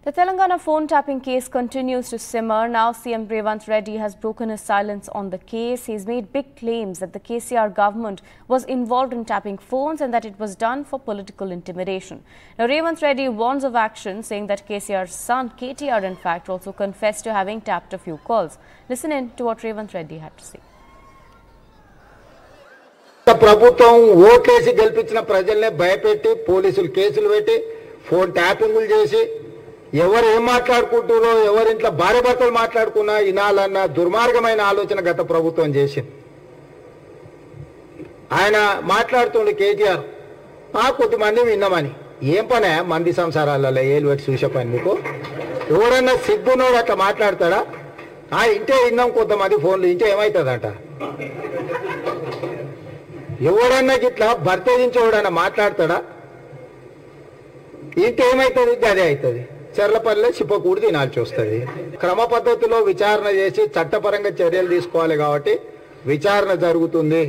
The Telangana phone tapping case continues to simmer. Now CM Revanth Reddy has broken his silence on the case. He's made big claims that the KCR government was involved in tapping phones and that it was done for political intimidation. Now Revanth Reddy warns of action, saying that KCR's son KTR in fact also confessed to having tapped a few calls. Listen in to what Revanth Reddy had to say. ప్రభుత్వం ఓట్లేసి గెలిపించిన ప్రజల్నే భయపెట్టి పోలీసులు కేసులు పెట్టి phone ట్యాపింగ్లు చేసి ఎవరు ఏం మాట్లాడుకుంటారో ఎవరింట్లో భార్య భర్తలు మాట్లాడుకున్నా ఇనాలన్న దుర్మార్గమైన ఆలోచన గత ప్రభుత్వం చేసింది. ఆయన మాట్లాడుతుండే కేటీఆర్ కొద్దిమంది విన్నామని ఏం పనే మంది సంసారాలలో ఏలు పెట్టి చూసే పని మీకు ఎవరన్నా సిగ్గునోడు అట్లా మాట్లాడతాడా? ఇంటే విన్నాం కొంతమంది ఫోన్లు ఇంటే ఏమవుతుందంట. ఎవడన్నా గిట్లా భర్త నుంచి ఎవడన్నా మాట్లాడతాడా? ఇంకేమవుతుంది? అదే అవుతుంది. చెర్లపల్లి చిప్పకూడి తినాల్సి వస్తుంది. క్రమ పద్ధతిలో విచారణ చేసి చట్టపరంగా చర్యలు తీసుకోవాలి కాబట్టి విచారణ జరుగుతుంది.